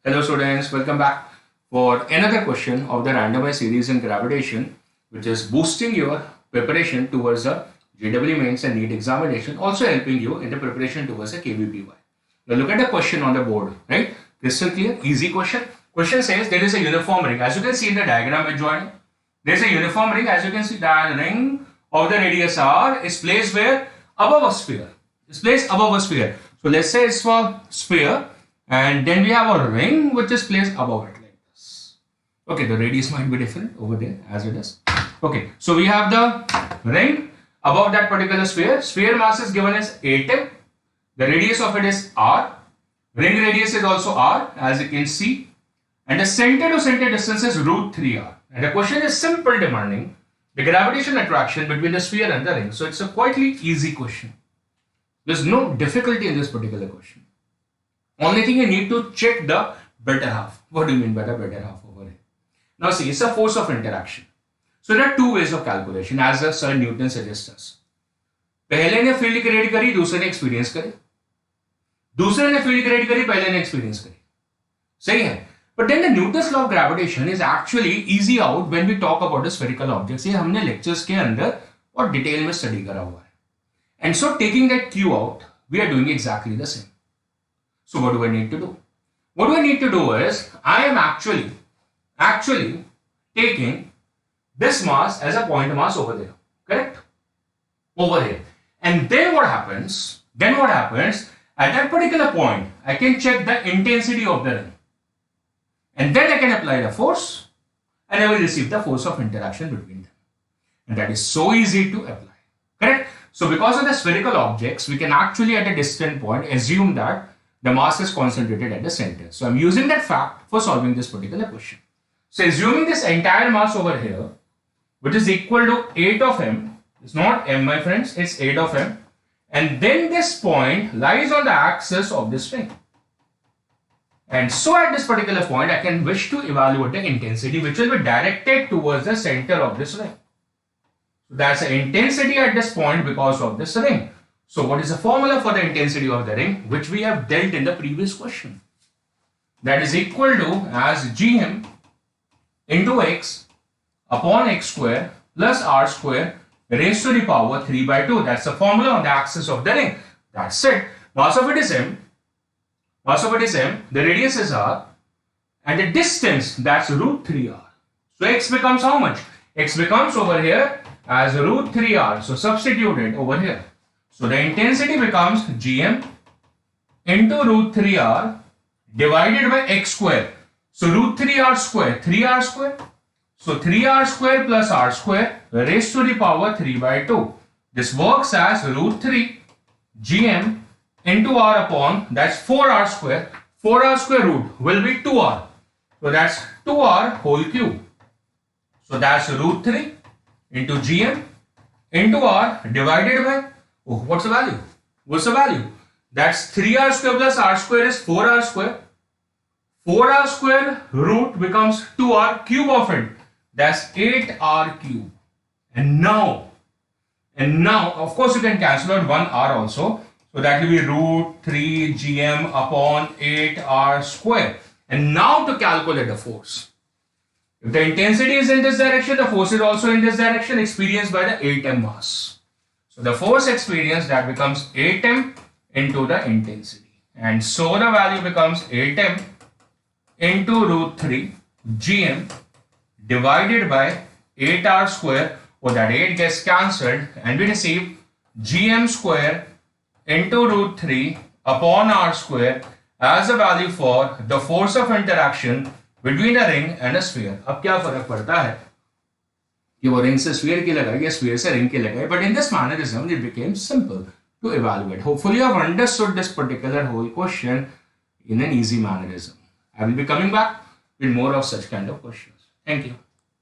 Hello students, welcome back for another question of the randomized series in gravitation, which is boosting your preparation towards the JEE mains and NEET examination, also helping you in the preparation towards the KVPY. Now look at the question on the board, right? Crystal clear, easy question. Question says there is a uniform ring. As you can see in the diagram adjoining, there is a uniform ring. As you can see, the ring of the radius r is placed where? Above a sphere. It's placed above a sphere. So let's say it's for sphere. And then we have a ring which is placed above it like this. Okay, the radius might be different over there as it is. Okay, so we have the ring above that particular sphere. Sphere mass is given as 8m. The radius of it is r. Ring radius is also r, as you can see. And the center to center distance is √3r. And the question is simple, demanding the gravitational attraction between the sphere and the ring. So it's a quite easy question. There's no difficulty in this particular question. Only thing you need to check the better half. What do you mean by the better half over here? Now see, it's a force of interaction. So there are two ways of calculation as Sir Newton suggests us. पहले ने field create करी, दूसरे ने experience करी. दूसरे ने field create करी, पहले ने एक्सपीरियंस करी. सही है. But then the Newton's law of gravitation is actually easy out when we talk about the spherical objects. ये हमने lectures के अंदर और डिटेल में स्टडी करा हुआ है. And so taking that Q out, we are doing exactly the same. So what do I need to do? What I need to do is, I am actually taking this mass as a point mass over there, correct? Over here. And then what happens? At that particular point, I can check the intensity of the ring. And then I can apply the force and I will receive the force of interaction between them. And that is so easy to apply, correct? So because of the spherical objects, we can actually at a distant point assume that the mass is concentrated at the center. So I'm using that fact for solving this particular question. So assuming this entire mass over here, which is equal to 8 of m, it's not m my friends, it's 8 of m. And then this point lies on the axis of this ring. And so at this particular point, I can wish to evaluate the intensity which will be directed towards the center of this ring. So that's the intensity at this point because of this ring. So what is the formula for the intensity of the ring, which we have dealt in the previous question? That is equal to as gm into x upon x square plus r square raised to the power 3 by 2. That's the formula on the axis of the ring. That's it. Mass of it is m. The radius is r. And the distance, that's √3r. So x becomes how much? X becomes over here as √3r. So substitute it over here. So the intensity becomes gm into √3r divided by x square. So √3r square, 3r square. So 3r square plus r square raised to the power 3 by 2. This works as √3 gm into r upon, that's 4r square. 4r square root will be 2r. So that's 2r whole cube. So that's √3 into gm into r divided by, oh, what's the value? What's the value? That's 3r square plus r square is 4r square. 4r square root becomes 2r cube of it. That's 8r cube. And now, of course, you can cancel out 1r also. So that will be √3 gm upon 8r square. And now to calculate the force. If the intensity is in this direction, the force is also in this direction experienced by the 8m mass. So the force experienced, that becomes 8m into the intensity. And so the value becomes 8m into √3 gm divided by 8r square. Or that 8 gets cancelled and we receive gm square into √3 upon r square as a value for the force of interaction between a ring and a sphere. अब क्या फर्क पड़ता है कि वो ring से sphere की लगाई या स्फीयर से रिंग की लगाई, but in this mannerism it became simple to evaluate. Hopefully you have understood this particular whole question in an easy mannerism. I will be coming back with more of such kind of questions. Thank you.